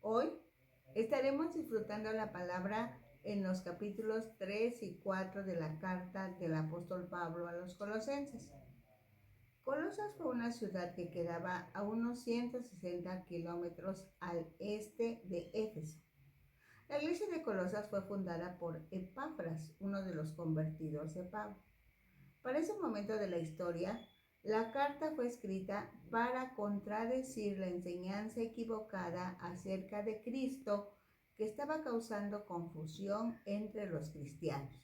Hoy estaremos disfrutando la palabra en los capítulos 3 y 4 de la carta del apóstol Pablo a los colosenses. Colosas fue una ciudad que quedaba a unos 160 kilómetros al este de Éfeso. La iglesia de Colosas fue fundada por Epafras, uno de los convertidos de Pablo. Para ese momento de la historia, la carta fue escrita para contradecir la enseñanza equivocada acerca de Cristo que estaba causando confusión entre los cristianos.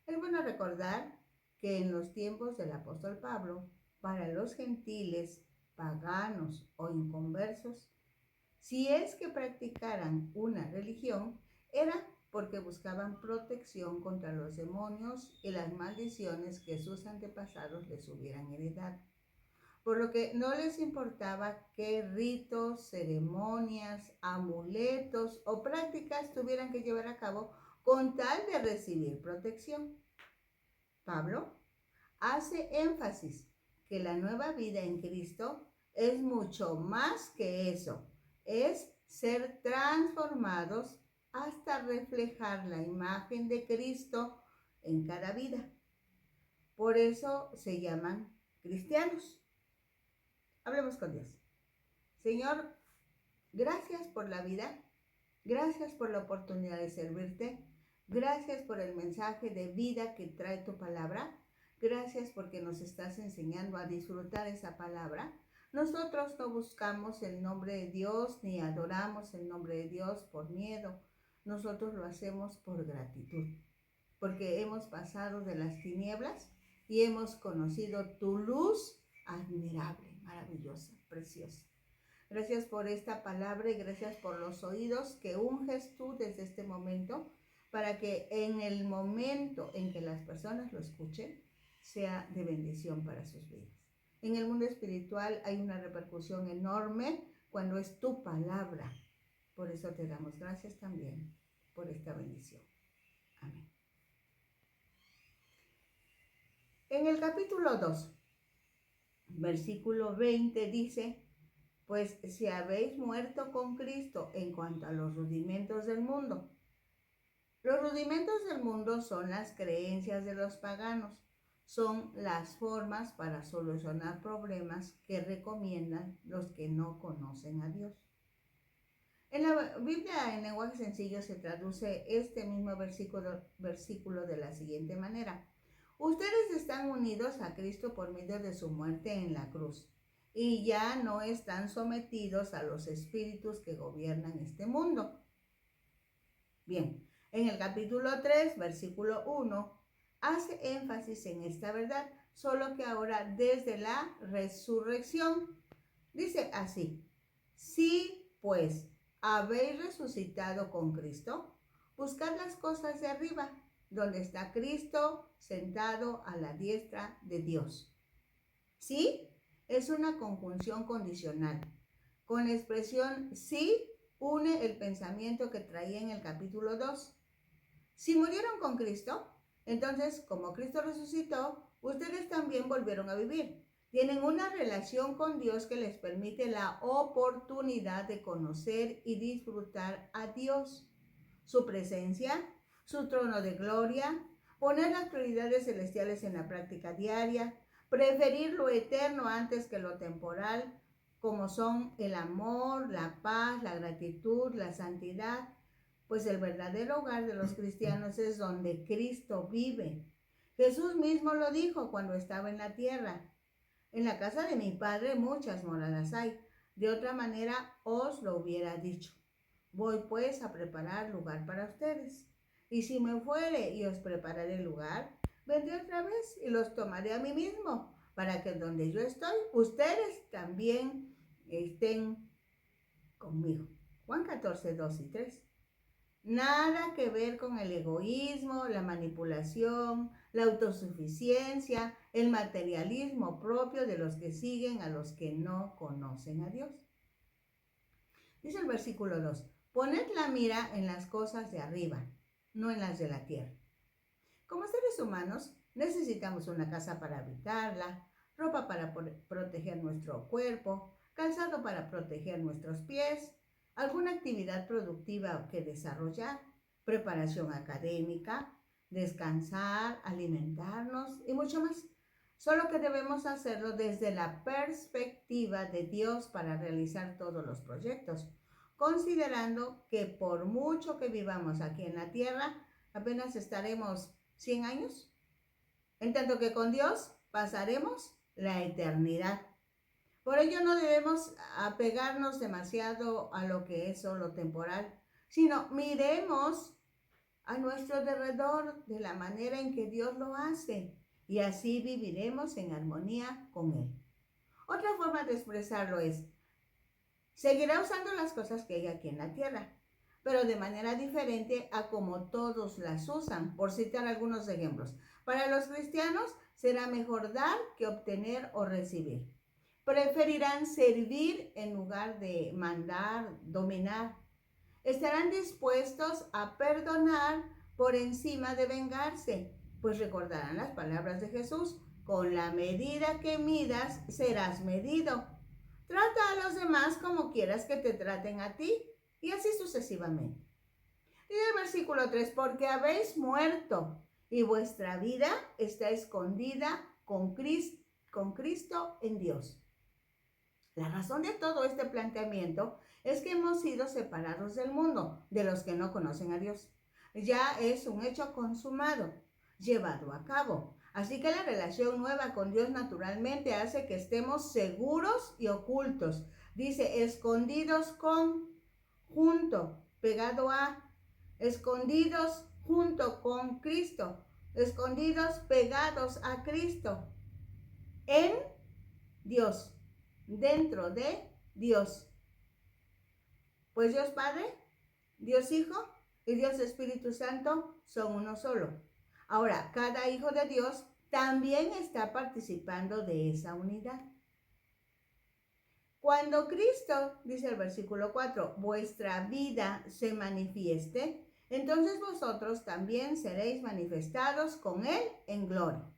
Es bueno recordar que en los tiempos del apóstol Pablo, para los gentiles, paganos o inconversos, si es que practicaran una religión, era porque buscaban protección contra los demonios y las maldiciones que sus antepasados les hubieran heredado. Por lo que no les importaba qué ritos, ceremonias, amuletos o prácticas tuvieran que llevar a cabo con tal de recibir protección. Pablo hace énfasis que la nueva vida en Cristo es mucho más que eso. Es ser transformados hasta reflejar la imagen de Cristo en cada vida. Por eso se llaman cristianos. Hablemos con Dios. Señor, gracias por la vida. Gracias por la oportunidad de servirte. Gracias por el mensaje de vida que trae tu palabra. Gracias porque nos estás enseñando a disfrutar esa palabra. Nosotros no buscamos el nombre de Dios ni adoramos el nombre de Dios por miedo. Nosotros lo hacemos por gratitud, porque hemos pasado de las tinieblas y hemos conocido tu luz admirable, maravillosa, preciosa. Gracias por esta palabra y gracias por los oídos que unges tú desde este momento para que en el momento en que las personas lo escuchen sea de bendición para sus vidas. En el mundo espiritual hay una repercusión enorme cuando es tu palabra. Por eso te damos gracias también por esta bendición. Amén. En el capítulo 2, versículo 20 dice: pues si habéis muerto con Cristo en cuanto a los rudimentos del mundo. Los rudimentos del mundo son las creencias de los paganos, son las formas para solucionar problemas que recomiendan los que no conocen a Dios. En la Biblia en lenguaje sencillo se traduce este mismo versículo de la siguiente manera: ustedes están unidos a Cristo por medio de su muerte en la cruz y ya no están sometidos a los espíritus que gobiernan este mundo. Bien, en el capítulo 3, versículo 1, hace énfasis en esta verdad, solo que ahora desde la resurrección. Dice así: si pues habéis resucitado con Cristo, buscad las cosas de arriba, donde está Cristo sentado a la diestra de Dios. ¿Sí? Es una conjunción condicional. Con la expresión sí une el pensamiento que traía en el capítulo 2. Si murieron con Cristo, entonces como Cristo resucitó, ustedes también volvieron a vivir. Tienen una relación con Dios que les permite la oportunidad de conocer y disfrutar a Dios, su presencia, su trono de gloria, poner las prioridades celestiales en la práctica diaria, preferir lo eterno antes que lo temporal, como son el amor, la paz, la gratitud, la santidad, pues el verdadero hogar de los cristianos es donde Cristo vive. Jesús mismo lo dijo cuando estaba en la tierra: en la casa de mi Padre muchas moradas hay, de otra manera os lo hubiera dicho. Voy pues a preparar lugar para ustedes. Y si me fuere y os prepararé lugar, vendré otra vez y los tomaré a mí mismo, para que donde yo estoy, ustedes también estén conmigo. Juan 14, 2 y 3. Nada que ver con el egoísmo, la manipulación, la autosuficiencia, el materialismo propio de los que siguen a los que no conocen a Dios. Dice el versículo 2: poned la mira en las cosas de arriba, no en las de la tierra. Como seres humanos, necesitamos una casa para habitarla, ropa para proteger nuestro cuerpo, calzado para proteger nuestros pies, alguna actividad productiva que desarrollar, preparación académica, descansar, alimentarnos y mucho más. Solo que debemos hacerlo desde la perspectiva de Dios para realizar todos los proyectos, considerando que por mucho que vivamos aquí en la tierra, apenas estaremos 100 años, en tanto que con Dios pasaremos la eternidad. Por ello no debemos apegarnos demasiado a lo que es solo temporal, sino miremos a nuestro alrededor de la manera en que Dios lo hace y así viviremos en armonía con Él. Otra forma de expresarlo es, seguirá usando las cosas que hay aquí en la tierra, pero de manera diferente a como todos las usan, por citar algunos ejemplos. Para los cristianos será mejor dar que obtener o recibir. Preferirán servir en lugar de mandar, dominar. Estarán dispuestos a perdonar por encima de vengarse, pues recordarán las palabras de Jesús: con la medida que midas serás medido. Trata a los demás como quieras que te traten a ti, y así sucesivamente. Dice el versículo 3, porque habéis muerto y vuestra vida está escondida con Cristo en Dios. La razón de todo este planteamiento es que hemos sido separados del mundo, de los que no conocen a Dios. Ya es un hecho consumado, llevado a cabo. Así que la relación nueva con Dios naturalmente hace que estemos seguros y ocultos. Dice, escondidos con, junto, pegado a, escondidos junto con Cristo, escondidos pegados a Cristo, en Dios, dentro de Dios. Pues Dios Padre, Dios Hijo y Dios Espíritu Santo son uno solo. Ahora, cada hijo de Dios también está participando de esa unidad. Cuando Cristo, dice el versículo 4, vuestra vida se manifieste, entonces vosotros también seréis manifestados con Él en gloria.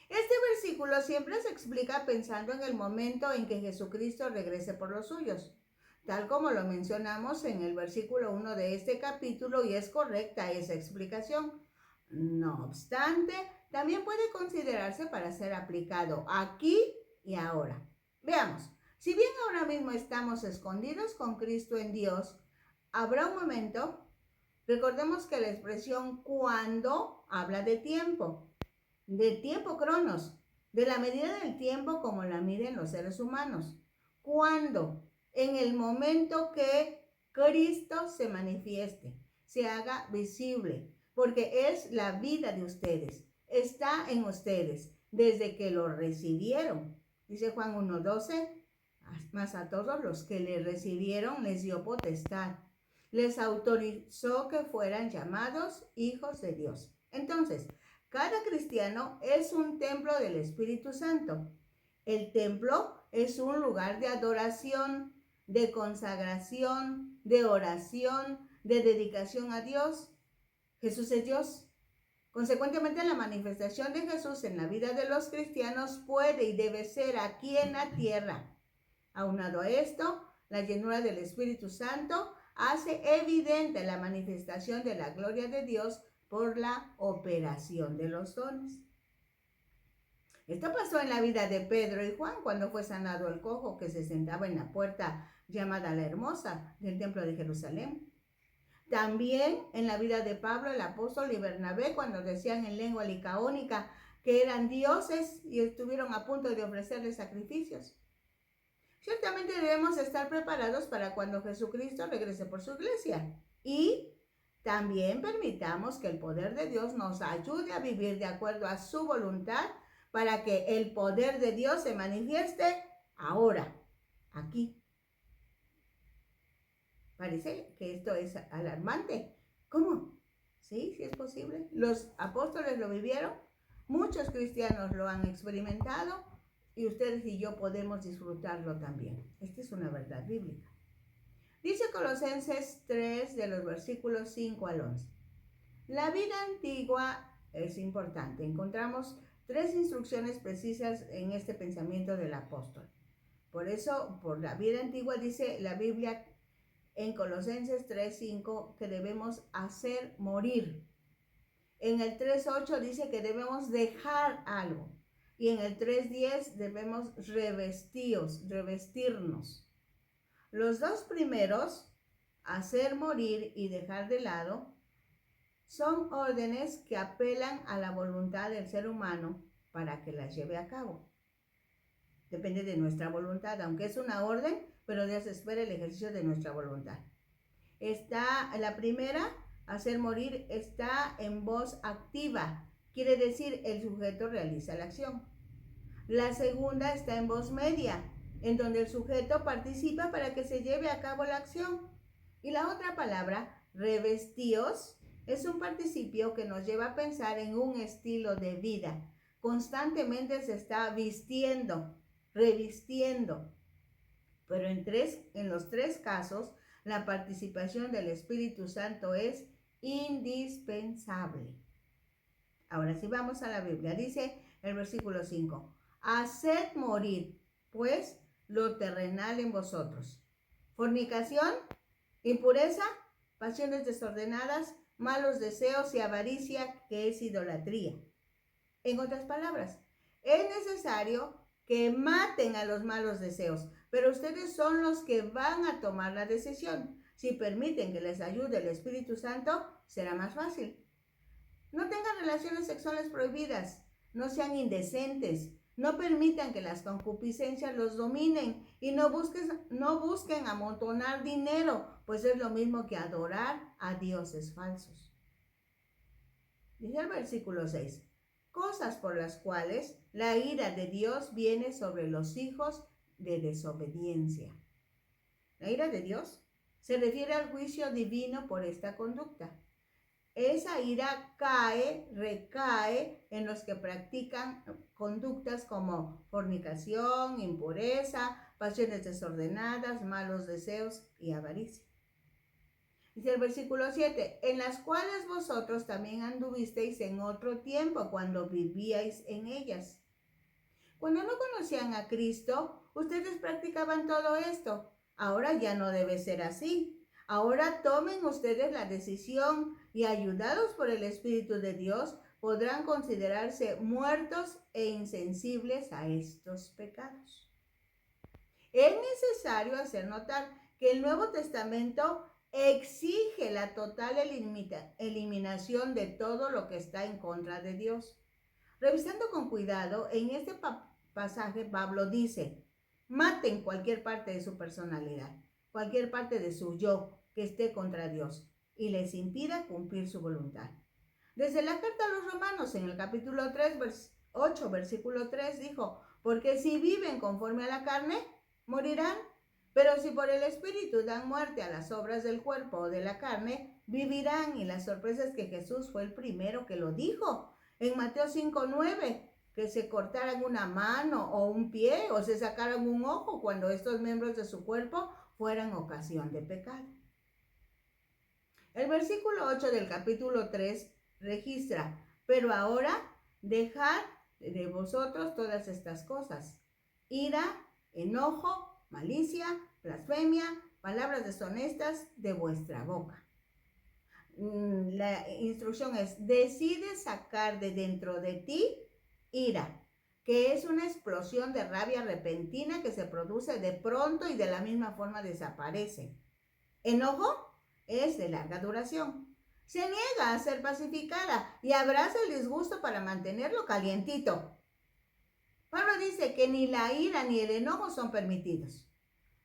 Este versículo siempre se explica pensando en el momento en que Jesucristo regrese por los suyos, tal como lo mencionamos en el versículo 1 de este capítulo, y es correcta esa explicación. No obstante, también puede considerarse para ser aplicado aquí y ahora. Veamos, si bien ahora mismo estamos escondidos con Cristo en Dios, habrá un momento, recordemos que la expresión cuando habla de tiempo cronos, de la medida del tiempo como la miden los seres humanos. ¿Cuándo? En el momento que Cristo se manifieste, se haga visible, porque es la vida de ustedes, está en ustedes desde que lo recibieron. Dice Juan 1:12, más a todos los que le recibieron les dio potestad, les autorizó que fueran llamados hijos de Dios. Entonces, cada cristiano es un templo del Espíritu Santo. El templo es un lugar de adoración, de consagración, de oración, de dedicación a Dios. Jesús es Dios. Consecuentemente, la manifestación de Jesús en la vida de los cristianos puede y debe ser aquí en la tierra. Aunado a esto, la llenura del Espíritu Santo hace evidente la manifestación de la gloria de Dios por la operación de los dones. Esto pasó en la vida de Pedro y Juan cuando fue sanado el cojo que se sentaba en la puerta llamada la Hermosa del templo de Jerusalén. También en la vida de Pablo, el apóstol, y Bernabé cuando decían en lengua licaónica que eran dioses y estuvieron a punto de ofrecerles sacrificios. Ciertamente debemos estar preparados para cuando Jesucristo regrese por su iglesia, y también permitamos que el poder de Dios nos ayude a vivir de acuerdo a su voluntad para que el poder de Dios se manifieste ahora, aquí. Parece que esto es alarmante. ¿Cómo? Sí, sí es posible. Los apóstoles lo vivieron, muchos cristianos lo han experimentado y ustedes y yo podemos disfrutarlo también. Esta es una verdad bíblica. Dice Colosenses 3 de los versículos 5 al 11. La vida antigua es importante. Encontramos 3 instrucciones precisas en este pensamiento del apóstol. Por eso, por la vida antigua dice la Biblia en Colosenses 3:5 que debemos hacer morir. En el 3:8 dice que debemos dejar algo. Y en el 3:10 debemos revestirnos. Los dos primeros, hacer morir y dejar de lado, son órdenes que apelan a la voluntad del ser humano para que las lleve a cabo. Depende de nuestra voluntad, aunque es una orden, pero Dios espera el ejercicio de nuestra voluntad. La primera, hacer morir, está en voz activa, quiere decir el sujeto realiza la acción. La segunda está en voz media, en donde el sujeto participa para que se lleve a cabo la acción. Y la otra palabra, revestíos, es un participio que nos lleva a pensar en un estilo de vida. Constantemente se está vistiendo, revistiendo. Pero en los tres casos, la participación del Espíritu Santo es indispensable. Ahora sí vamos a la Biblia. Dice el versículo 5. Haced morir, pues, lo terrenal en vosotros. Fornicación, impureza, pasiones desordenadas, malos deseos y avaricia, que es idolatría. En otras palabras, es necesario que maten a los malos deseos, pero ustedes son los que van a tomar la decisión. Si permiten que les ayude el Espíritu Santo, será más fácil. No tengan relaciones sexuales prohibidas, no sean indecentes, no permitan que las concupiscencias los dominen y no busquen amontonar dinero, pues es lo mismo que adorar a dioses falsos. Dice el versículo 6, cosas por las cuales la ira de Dios viene sobre los hijos de desobediencia. La ira de Dios se refiere al juicio divino por esta conducta. Esa ira recae en los que practican conductas como fornicación, impureza, pasiones desordenadas, malos deseos y avaricia. Dice el versículo 7, en las cuales vosotros también anduvisteis en otro tiempo cuando vivíais en ellas. Cuando no conocían a Cristo, ustedes practicaban todo esto. Ahora ya no debe ser así. Ahora tomen ustedes la decisión y ayudados por el Espíritu de Dios, podrán considerarse muertos e insensibles a estos pecados. Es necesario hacer notar que el Nuevo Testamento exige la total eliminación de todo lo que está en contra de Dios. Revisando con cuidado, en este pasaje Pablo dice, maten cualquier parte de su personalidad, cualquier parte de su yo que esté contra Dios y les impida cumplir su voluntad. Desde la carta a los Romanos, en el capítulo 8, versículo 3, dijo, porque si viven conforme a la carne, morirán, pero si por el Espíritu dan muerte a las obras del cuerpo o de la carne, vivirán. Y la sorpresa es que Jesús fue el primero que lo dijo. En Mateo 5:9, que se cortaran una mano o un pie o se sacaran un ojo cuando estos miembros de su cuerpo fueran ocasión de pecado. El versículo 8 del capítulo 3 registra, pero ahora dejad de vosotros todas estas cosas, ira, enojo, malicia, blasfemia, palabras deshonestas de vuestra boca. La instrucción es, decide sacar de dentro de ti ira, que es una explosión de rabia repentina que se produce de pronto y de la misma forma desaparece. Enojo es de larga duración. Se niega a ser pacificada y abraza el disgusto para mantenerlo calientito. Pablo dice que ni la ira ni el enojo son permitidos.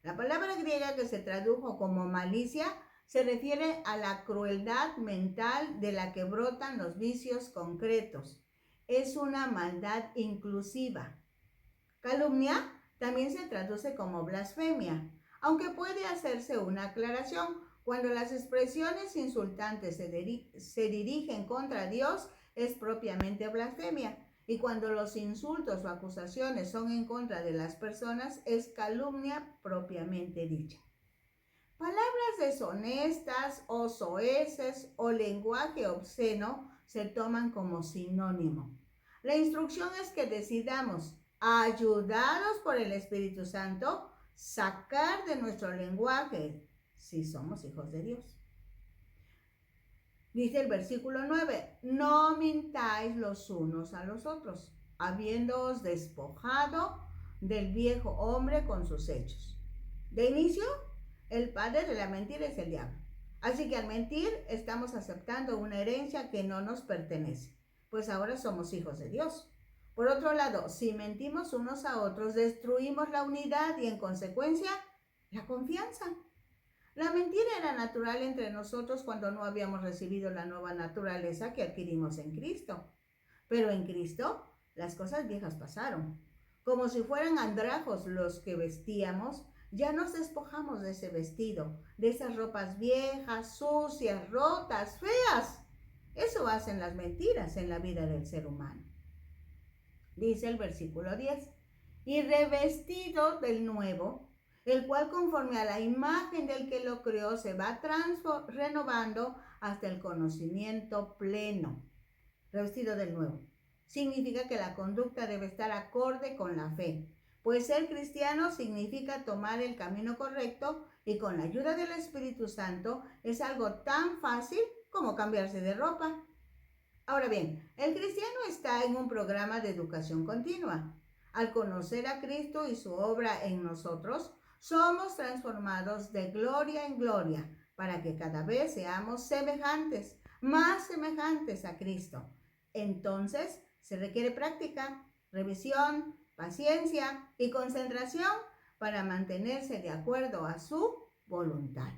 La palabra griega que se tradujo como malicia se refiere a la crueldad mental de la que brotan los vicios concretos. Es una maldad inclusiva. Calumnia también se traduce como blasfemia, aunque puede hacerse una aclaración. Cuando las expresiones insultantes se dirigen contra Dios, es propiamente blasfemia. Y cuando los insultos o acusaciones son en contra de las personas, es calumnia propiamente dicha. Palabras deshonestas o soeces o lenguaje obsceno se toman como sinónimo. La instrucción es que decidamos, ayudados por el Espíritu Santo, sacar de nuestro lenguaje si somos hijos de Dios. Dice el versículo 9, no mintáis los unos a los otros, habiéndoos despojado del viejo hombre con sus hechos. De inicio, el padre de la mentira es el diablo. Así que al mentir estamos aceptando una herencia que no nos pertenece, pues ahora somos hijos de Dios. Por otro lado, si mentimos unos a otros, destruimos la unidad y en consecuencia la confianza. La mentira era natural entre nosotros cuando no habíamos recibido la nueva naturaleza que adquirimos en Cristo. Pero en Cristo las cosas viejas pasaron. Como si fueran andrajos los que vestíamos, ya nos despojamos de ese vestido, de esas ropas viejas, sucias, rotas, feas. Eso hacen las mentiras en la vida del ser humano. Dice el versículo 10, y revestido del nuevo, el cual conforme a la imagen del que lo creó se va renovando hasta el conocimiento pleno. Revestido del nuevo. Significa que la conducta debe estar acorde con la fe, pues ser cristiano significa tomar el camino correcto y con la ayuda del Espíritu Santo es algo tan fácil como cambiarse de ropa. Ahora bien, el cristiano está en un programa de educación continua. Al conocer a Cristo y su obra en nosotros, somos transformados de gloria en gloria para que cada vez seamos semejantes, más semejantes a Cristo. Entonces, se requiere práctica, revisión, paciencia y concentración para mantenerse de acuerdo a su voluntad.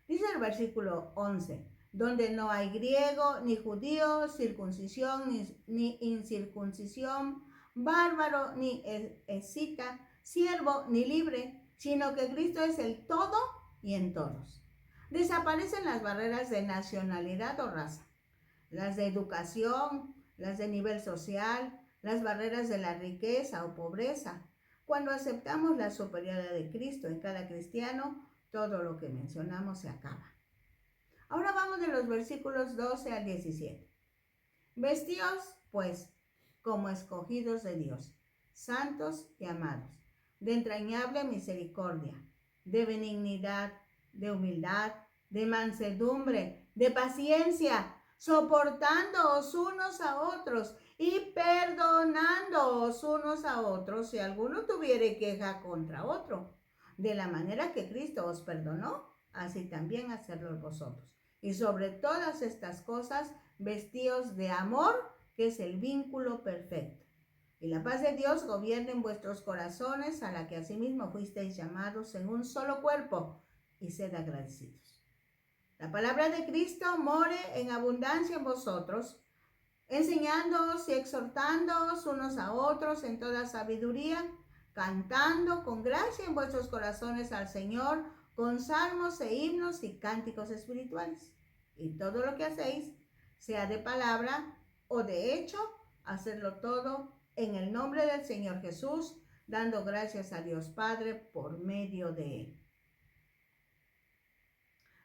Dice el versículo 11, donde no hay griego ni judío, circuncisión ni incircuncisión, bárbaro ni escita, siervo ni libre, sino que Cristo es el todo y en todos. Desaparecen las barreras de nacionalidad o raza, las de educación, las de nivel social, las barreras de la riqueza o pobreza. Cuando aceptamos la superioridad de Cristo en cada cristiano, todo lo que mencionamos se acaba. Ahora vamos de los versículos 12 al 17. Vestíos, pues, como escogidos de Dios, santos y amados, de entrañable misericordia, de benignidad, de humildad, de mansedumbre, de paciencia, soportándoos unos a otros y perdonándoos unos a otros si alguno tuviere queja contra otro. De la manera que Cristo os perdonó, así también hacedlo vosotros. Y sobre todas estas cosas, vestíos de amor, que es el vínculo perfecto. Y la paz de Dios gobierne en vuestros corazones, a la que asimismo fuisteis llamados en un solo cuerpo, y sed agradecidos. La palabra de Cristo more en abundancia en vosotros, enseñándoos y exhortándoos unos a otros en toda sabiduría, cantando con gracia en vuestros corazones al Señor, con salmos e himnos y cánticos espirituales. Y todo lo que hacéis, sea de palabra o de hecho, hacedlo todo en el nombre del Señor Jesús, dando gracias a Dios Padre por medio de Él.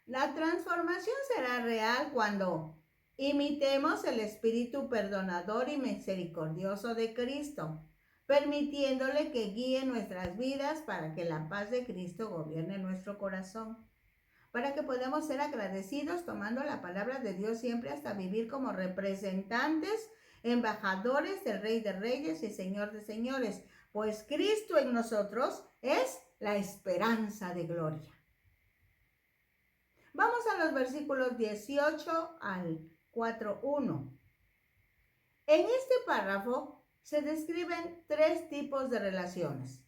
La transformación será real cuando imitemos el espíritu perdonador y misericordioso de Cristo, permitiéndole que guíe nuestras vidas para que la paz de Cristo gobierne nuestro corazón, para que podamos ser agradecidos tomando la palabra de Dios siempre hasta vivir como representantes, embajadores del Rey de Reyes y Señor de Señores, pues Cristo en nosotros es la esperanza de gloria. Vamos a los versículos 18 al 4:1. En este párrafo se describen 3 tipos de relaciones: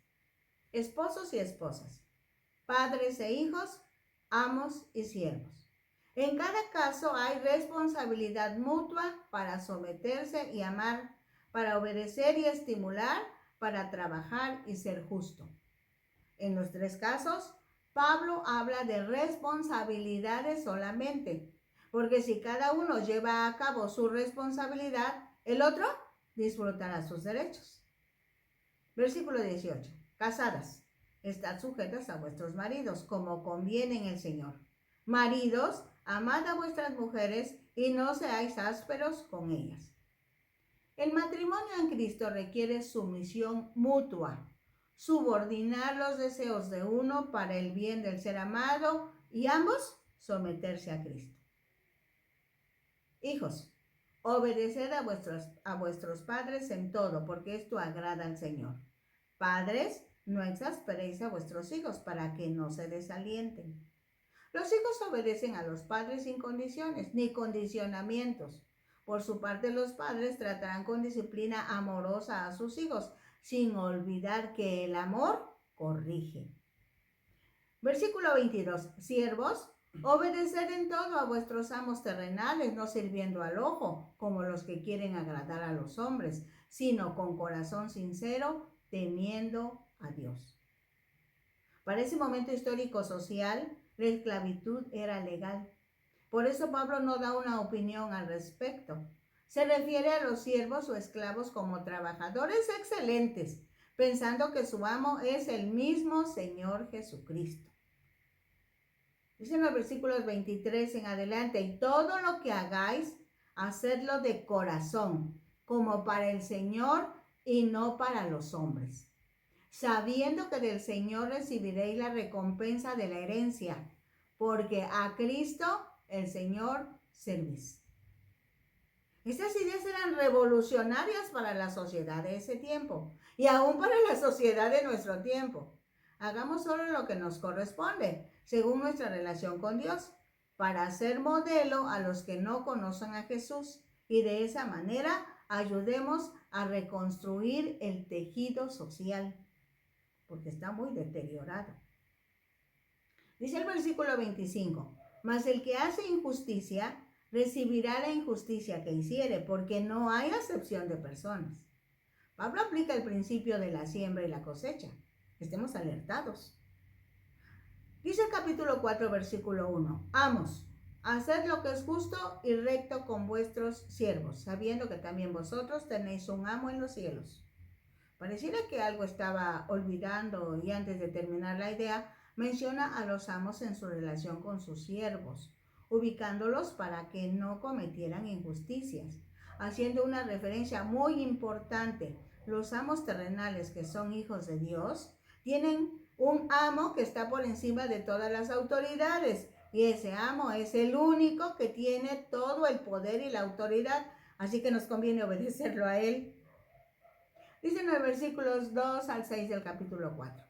esposos y esposas, padres e hijos, amos y siervos. En cada caso hay responsabilidad mutua para someterse y amar, para obedecer y estimular, para trabajar y ser justo. En los 3 casos, Pablo habla de responsabilidades solamente, porque si cada uno lleva a cabo su responsabilidad, el otro disfrutará sus derechos. Versículo 18. Casadas, estad sujetas a vuestros maridos, como conviene en el Señor. Maridos, amad a vuestras mujeres y no seáis ásperos con ellas. El matrimonio en Cristo requiere sumisión mutua. subordinar los deseos de uno para el bien del ser amado y ambos someterse a Cristo. Hijos, obedeced a vuestros padres en todo, porque esto agrada al Señor. Padres, no exasperéis a vuestros hijos para que no se desalienten. Los hijos obedecen a los padres sin condiciones ni condicionamientos. Por su parte, los padres tratarán con disciplina amorosa a sus hijos, sin olvidar que el amor corrige. Versículo 22. Siervos, obedeced en todo a vuestros amos terrenales, no sirviendo al ojo, como los que quieren agradar a los hombres, sino con corazón sincero, temiendo a Dios. Para ese momento histórico social, la esclavitud era legal. Por eso Pablo no da una opinión al respecto. Se refiere a los siervos o esclavos como trabajadores excelentes, pensando que su amo es el mismo Señor Jesucristo. Dicen los versículos 23 en adelante, y todo lo que hagáis, hacedlo de corazón, como para el Señor y no para los hombres, sabiendo que del Señor recibiréis la recompensa de la herencia, porque a Cristo el Señor servís. Estas ideas eran revolucionarias para la sociedad de ese tiempo y aún para la sociedad de nuestro tiempo. Hagamos solo lo que nos corresponde, según nuestra relación con Dios, para ser modelo a los que no conocen a Jesús y de esa manera ayudemos a reconstruir el tejido social, porque está muy deteriorado. Dice el versículo 25, mas el que hace injusticia recibirá la injusticia que hiciere, porque no hay acepción de personas. Pablo aplica el principio de la siembra y la cosecha. Estemos alertados. Dice el capítulo 4, versículo 1, amos, haced lo que es justo y recto con vuestros siervos, sabiendo que también vosotros tenéis un amo en los cielos. Pareciera que algo estaba olvidando y antes de terminar la idea, menciona a los amos en su relación con sus siervos, ubicándolos para que no cometieran injusticias, haciendo una referencia muy importante. Los amos terrenales que son hijos de Dios tienen un amo que está por encima de todas las autoridades y ese amo es el único que tiene todo el poder y la autoridad, así que nos conviene obedecerlo a él. Dicen los versículos 2 al 6 del capítulo 4.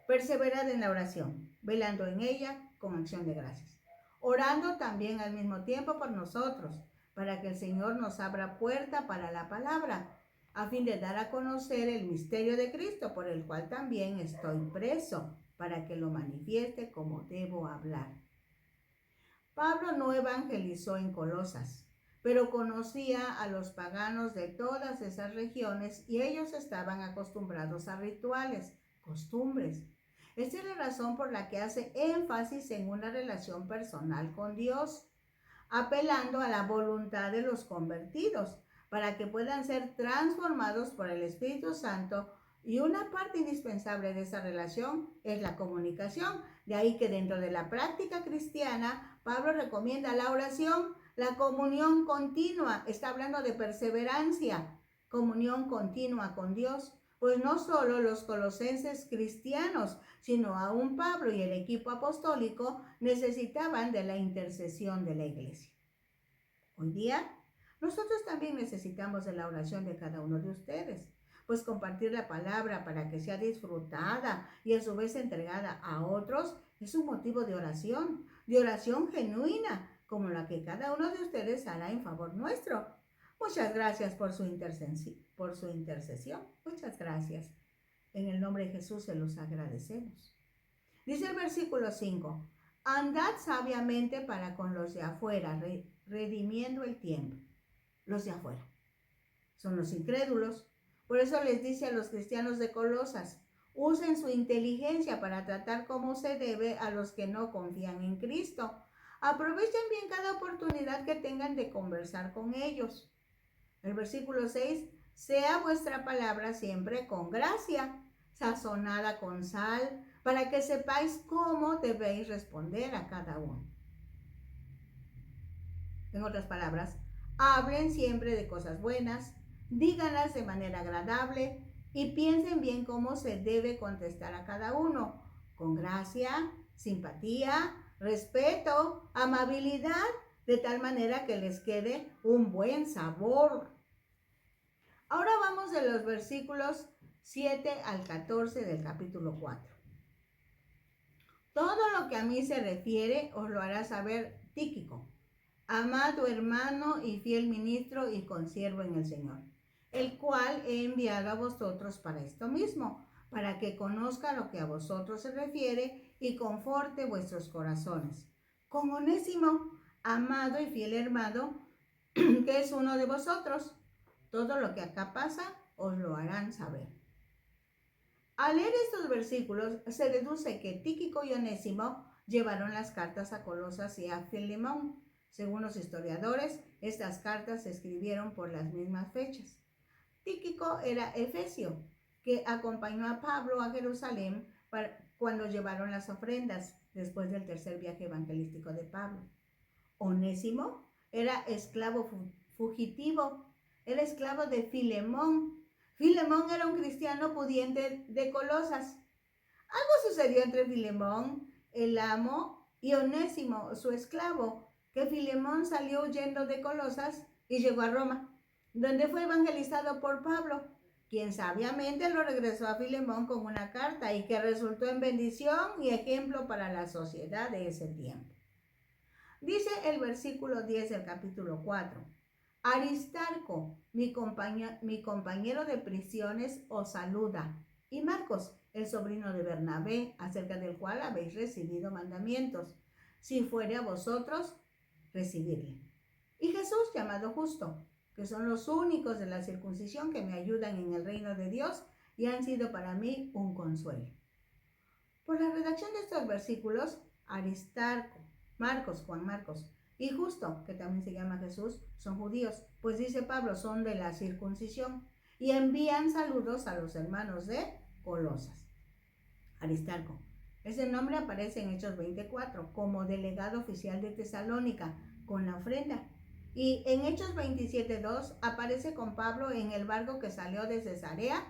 Perseverad en la oración, velando en ella con acción de gracias, orando también al mismo tiempo por nosotros, para que el Señor nos abra puerta para la palabra, a fin de dar a conocer el misterio de Cristo, por el cual también estoy preso, para que lo manifieste como debo hablar. Pablo no evangelizó en Colosas, pero conocía a los paganos de todas esas regiones y ellos estaban acostumbrados a rituales, costumbres. Esta es la razón por la que hace énfasis en una relación personal con Dios, apelando a la voluntad de los convertidos, para que puedan ser transformados por el Espíritu Santo, y una parte indispensable de esa relación es la comunicación. De ahí que dentro de la práctica cristiana, Pablo recomienda la oración, la comunión continua, está hablando de perseverancia, comunión continua con Dios. Pues no solo los colosenses cristianos, sino aún Pablo y el equipo apostólico necesitaban de la intercesión de la iglesia. Hoy día, nosotros también necesitamos de la oración de cada uno de ustedes, pues compartir la palabra para que sea disfrutada y a su vez entregada a otros es un motivo de oración genuina, como la que cada uno de ustedes hará en favor nuestro. Muchas gracias por su intercesión. Muchas gracias. En el nombre de Jesús se los agradecemos. Dice el versículo 5, andad sabiamente para con los de afuera, redimiendo el tiempo. Los de afuera son los incrédulos. Por eso les dice a los cristianos de Colosas, usen su inteligencia para tratar como se debe a los que no confían en Cristo. Aprovechen bien cada oportunidad que tengan de conversar con ellos. El versículo 6, sea vuestra palabra siempre con gracia, sazonada con sal, para que sepáis cómo debéis responder a cada uno. En otras palabras, hablen siempre de cosas buenas, díganlas de manera agradable, y piensen bien cómo se debe contestar a cada uno, con gracia, simpatía, respeto, amabilidad, de tal manera que les quede un buen sabor. Ahora vamos de los versículos 7 al 14 del capítulo 4. Todo lo que a mí se refiere os lo hará saber Tíquico, amado hermano y fiel ministro y consiervo en el Señor, el cual he enviado a vosotros para esto mismo, para que conozca lo que a vosotros se refiere y conforte vuestros corazones. Con Onésimo, amado y fiel hermano, que es uno de vosotros, todo lo que acá pasa os lo harán saber. Al leer estos versículos se deduce que Tíquico y Onésimo llevaron las cartas a Colosas y a Filemón. Según los historiadores, estas cartas se escribieron por las mismas fechas. Tíquico era efesio, que acompañó a Pablo a Jerusalén cuando llevaron las ofrendas después del tercer viaje evangelístico de Pablo. Onésimo era esclavo fugitivo, era esclavo de Filemón. Filemón era un cristiano pudiente de Colosas. Algo sucedió entre Filemón, el amo, y Onésimo, su esclavo, que Filemón salió huyendo de Colosas y llegó a Roma, donde fue evangelizado por Pablo, quien sabiamente lo regresó a Filemón con una carta y que resultó en bendición y ejemplo para la sociedad de ese tiempo. Dice el versículo 10 del capítulo 4. Aristarco, mi compañero de prisiones, os saluda. Y Marcos, el sobrino de Bernabé, acerca del cual habéis recibido mandamientos. Si fuere a vosotros, recibidle. Y Jesús, llamado Justo, que son los únicos de la circuncisión que me ayudan en el reino de Dios y han sido para mí un consuelo. Por la redacción de estos versículos, Aristarco, Juan Marcos, y Justo, que también se llama Jesús, son judíos, pues dice Pablo, son de la circuncisión, y envían saludos a los hermanos de Colosas. Aristarco. Ese nombre aparece en Hechos 24 como delegado oficial de Tesalónica con la ofrenda. Y en Hechos 27:2 aparece con Pablo en el barco que salió de Cesarea.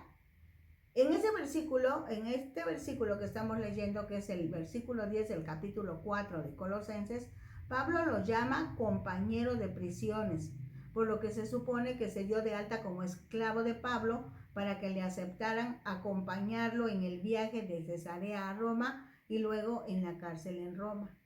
En este versículo que estamos leyendo, que es el versículo 10 del capítulo 4 de Colosenses, Pablo lo llama compañero de prisiones, por lo que se supone que se dio de alta como esclavo de Pablo para que le aceptaran acompañarlo en el viaje de Cesarea a Roma y luego en la cárcel en Roma.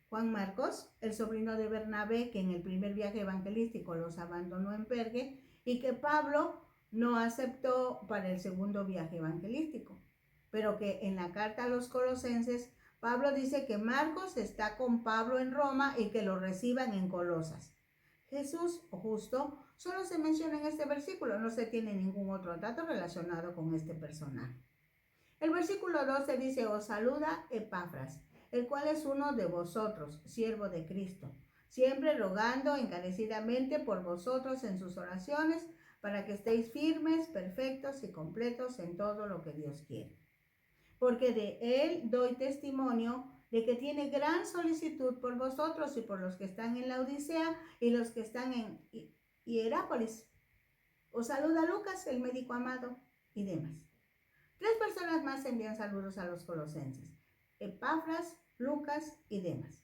Juan Marcos, el sobrino de Bernabé, que en el primer viaje evangelístico los abandonó en Perge y que Pablo no aceptó para el segundo viaje evangelístico, pero que en la carta a los Colosenses, Pablo dice que Marcos está con Pablo en Roma y que lo reciban en Colosas. Jesús o Justo solo se menciona en este versículo, no se tiene ningún otro dato relacionado con este personaje. El versículo 12 dice, os saluda Epafras, el cual es uno de vosotros, siervo de Cristo, siempre rogando encarecidamente por vosotros en sus oraciones, para que estéis firmes, perfectos y completos en todo lo que Dios quiere. Porque de él doy testimonio de que tiene gran solicitud por vosotros y por los que están en la Odisea y los que están en Hierápolis. Os saluda Lucas, el médico amado, y demás. 3 personas más envían saludos a los colosenses: Epafras, Lucas y Demas.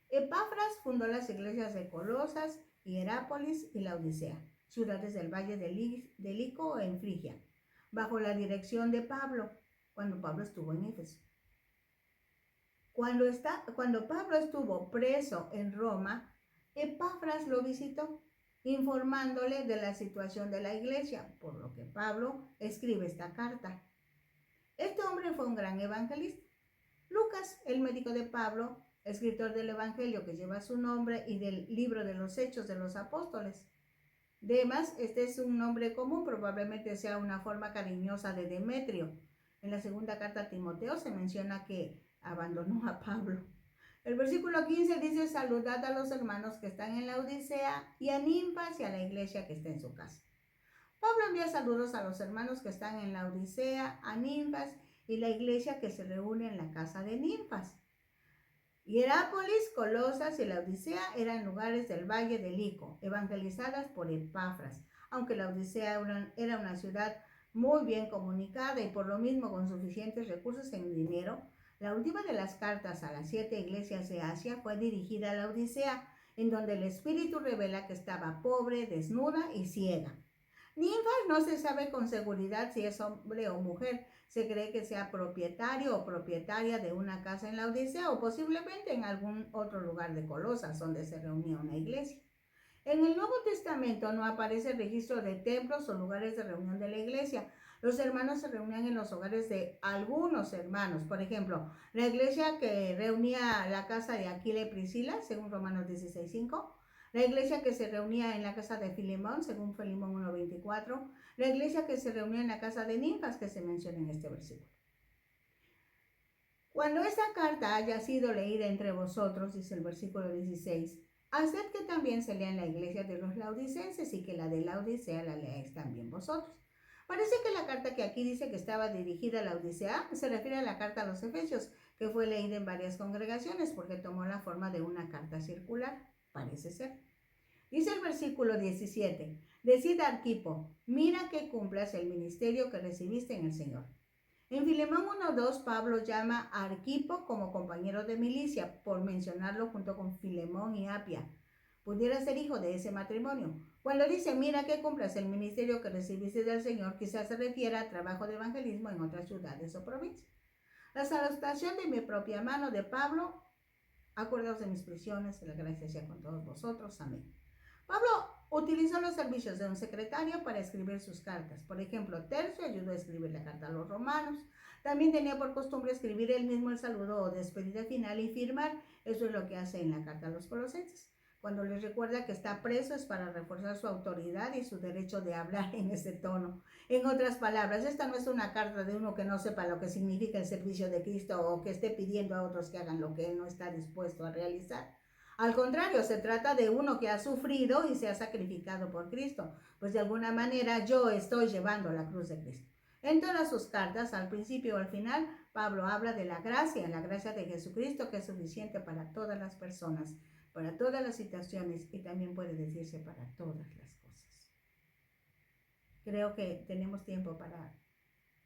Epafras fundó las iglesias de Colosas, Hierápolis y la Odisea, ciudades del valle de Lico en Frigia, bajo la dirección de Pablo, cuando Pablo estuvo en Éfeso. Cuando Pablo estuvo preso en Roma, Epafras lo visitó, informándole de la situación de la iglesia, por lo que Pablo escribe esta carta. Este hombre fue un gran evangelista. Lucas, el médico de Pablo, escritor del evangelio que lleva su nombre y del libro de los Hechos de los Apóstoles. Demas, este es un nombre común, probablemente sea una forma cariñosa de Demetrio. En la segunda carta a Timoteo se menciona que abandonó a Pablo. El versículo 15 dice, saludad a los hermanos que están en la Odisea y a Ninfas y a la iglesia que está en su casa. Pablo envía saludos a los hermanos que están en la Odisea, a Ninfas y la iglesia que se reúne en la casa de Ninfas. Hierápolis, Colosas y la Odisea eran lugares del valle de Lico, evangelizadas por Epafras, aunque la Odisea era una ciudad muy bien comunicada y por lo mismo con suficientes recursos en dinero, la última de las cartas a las 7 iglesias de Asia fue dirigida a la Odisea, en donde el Espíritu revela que estaba pobre, desnuda y ciega. Ninfas no se sabe con seguridad si es hombre o mujer. Se cree que sea propietario o propietaria de una casa en la Odisea o posiblemente en algún otro lugar de Colosas donde se reunía una iglesia. En el Nuevo Testamento no aparece registro de templos o lugares de reunión de la iglesia. Los hermanos se reunían en los hogares de algunos hermanos. Por ejemplo, la iglesia que reunía la casa de Aquila y Priscila, según Romanos 16:5. La iglesia que se reunía en la casa de Filemón, según Filemón 1:24. La iglesia que se reunía en la casa de Ninfas, que se menciona en este versículo. Cuando esta carta haya sido leída entre vosotros, dice el versículo 16, haced que también se lea en la iglesia de los laodicenses y que la de la Odisea la leáis también vosotros. Parece que la carta que aquí dice que estaba dirigida a la Odisea se refiere a la carta a los Efesios, que fue leída en varias congregaciones porque tomó la forma de una carta circular, parece ser. Dice el versículo 17, decid a Arquipo, mira que cumplas el ministerio que recibiste en el Señor. En Filemón 1:2, Pablo llama a Arquipo como compañero de milicia, por mencionarlo junto con Filemón y Apia. Pudiera ser hijo de ese matrimonio. Cuando dice, mira que cumplas el ministerio que recibiste del Señor, quizás se refiera a trabajo de evangelismo en otras ciudades o provincias. La salutación de mi propia mano de Pablo, acordaos de mis prisiones, que la gracia sea con todos vosotros. Amén. Pablo utilizó los servicios de un secretario para escribir sus cartas. Por ejemplo, Tercio ayudó a escribir la carta a los romanos. También tenía por costumbre escribir él mismo el saludo o despedida final y firmar. Eso es lo que hace en la carta a los colosenses. Cuando les recuerda que está preso es para reforzar su autoridad y su derecho de hablar en ese tono. En otras palabras, esta no es una carta de uno que no sepa lo que significa el servicio de Cristo o que esté pidiendo a otros que hagan lo que él no está dispuesto a realizar. Al contrario, se trata de uno que ha sufrido y se ha sacrificado por Cristo, pues de alguna manera yo estoy llevando la cruz de Cristo. En todas sus cartas, al principio o al final, Pablo habla de la gracia de Jesucristo que es suficiente para todas las personas, para todas las situaciones y también puede decirse para todas las cosas. Creo que tenemos tiempo para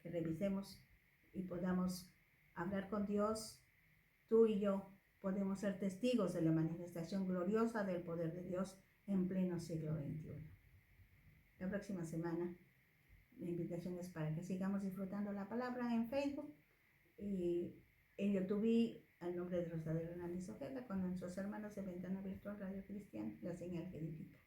que revisemos y podamos hablar con Dios, tú y yo. Podemos ser testigos de la manifestación gloriosa del poder de Dios en pleno siglo XXI. La próxima semana, mi invitación es para que sigamos disfrutando la palabra en Facebook y en YouTube, al nombre de Rosario Hernández Ojeda, con nuestros hermanos de Ventana Virtual Radio Cristiana, la señal que edifica.